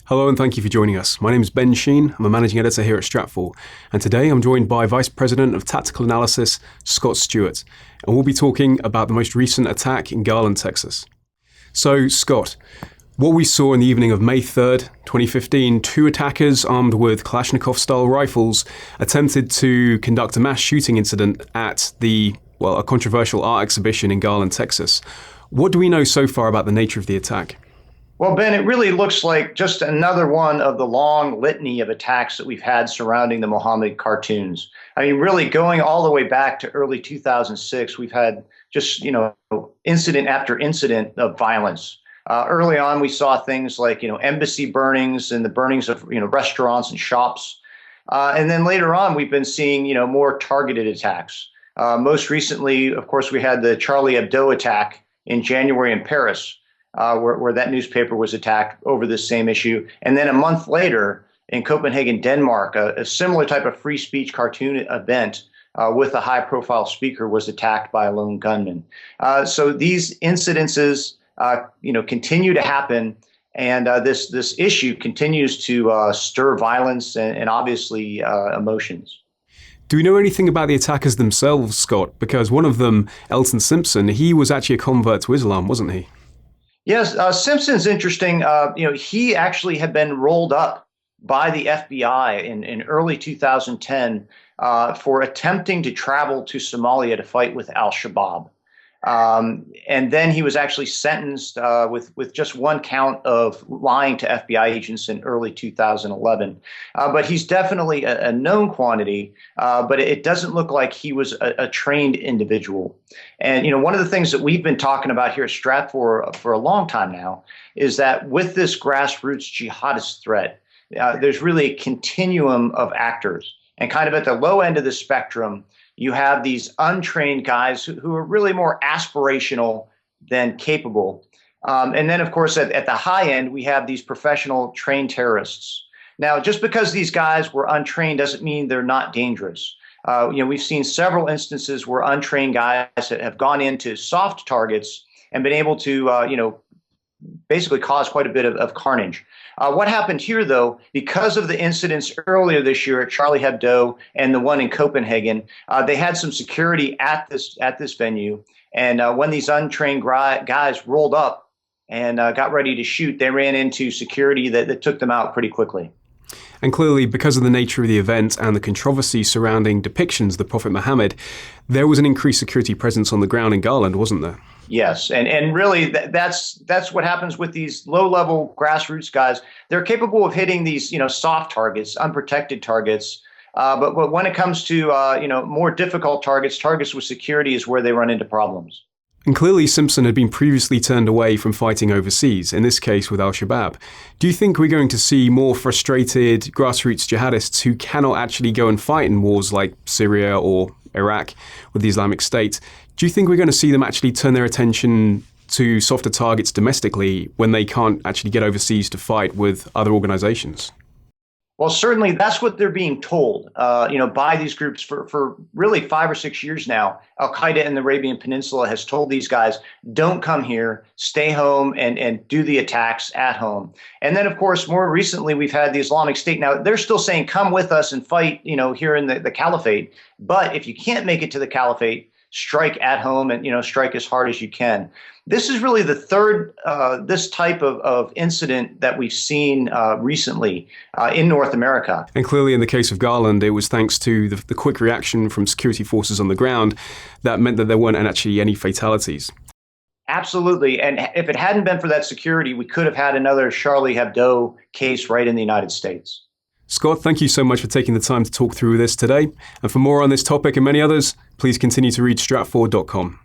Hello and thank you for joining us. My name is Ben Sheen. I'm a managing editor here at Stratfor. And today I'm joined by Vice President of Tactical Analysis, Scott Stewart. And we'll be talking about the most recent attack in Garland, Texas. So, Scott, what we saw in the evening of May 3rd, 2015, two attackers armed with Kalashnikov-style rifles attempted to conduct a mass shooting incident at a controversial art exhibition in Garland, Texas. What do we know so far about the nature of the attack? Well, Ben, it really looks like just another one of the long litany of attacks that we've had surrounding the Muhammad cartoons. I mean, really going all the way back to early 2006, we've had just, incident after incident of violence. Early on, we saw things like, embassy burnings and the burnings of, restaurants and shops. And then later on, we've been seeing, more targeted attacks. Most recently, of course, we had the Charlie Hebdo attack in January in Paris. Where that newspaper was attacked over this same issue. And then a month later in Copenhagen, Denmark, a similar type of free speech cartoon event with a high profile speaker was attacked by a lone gunman. So these incidences, continue to happen. And this issue continues to stir violence and obviously emotions. Do we know anything about the attackers themselves, Scott? Because one of them, Elton Simpson, he was actually a convert to Islam, wasn't he? Yes, Simpson's interesting. He actually had been rolled up by the FBI in early 2010 for attempting to travel to Somalia to fight with al-Shabaab. And then he was actually sentenced with just one count of lying to FBI agents in early 2011. But he's definitely a known quantity, but it doesn't look like he was a trained individual. And, one of the things that we've been talking about here at Stratfor for a long time now is that with this grassroots jihadist threat, there's really a continuum of actors. And kind of at the low end of the spectrum, you have these untrained guys who are really more aspirational than capable. And then, of course, at the high end, we have these professional trained terrorists. Now, just because these guys were untrained doesn't mean they're not dangerous. We've seen several instances where untrained guys have gone into soft targets and been able to, basically cause quite a bit of carnage. What happened here, though, because of the incidents earlier this year at Charlie Hebdo and the one in Copenhagen, they had some security at this venue. And when these untrained guys rolled up and got ready to shoot, they ran into security that took them out pretty quickly. And clearly, because of the nature of the event and the controversy surrounding depictions of the Prophet Muhammad, there was an increased security presence on the ground in Garland, wasn't there? Yes, and really that's what happens with these low-level grassroots guys. They're capable of hitting these soft targets, unprotected targets, but when it comes to more difficult targets with security is where they run into problems. And clearly Simpson had been previously turned away from fighting overseas, in this case with al-Shabaab. Do you think we're going to see more frustrated grassroots jihadists who cannot actually go and fight in wars like Syria or Iraq with the Islamic State? Do you think we're going to see them actually turn their attention to softer targets domestically when they can't actually get overseas to fight with other organizations? Well, certainly that's what they're being told, by these groups for really 5 or 6 years now. Al-Qaeda in the Arabian Peninsula has told these guys, don't come here, stay home and do the attacks at home. And then, of course, more recently, we've had the Islamic State. Now, they're still saying, come with us and fight, here in the caliphate. But if you can't make it to the caliphate, strike at home and, strike as hard as you can. This is really the third, this type of incident that we've seen recently in North America. And clearly in the case of Garland, it was thanks to the quick reaction from security forces on the ground that meant that there weren't actually any fatalities. Absolutely. And if it hadn't been for that security, we could have had another Charlie Hebdo case right in the United States. Scott, thank you so much for taking the time to talk through this today. And for more on this topic and many others, please continue to read stratfor.com.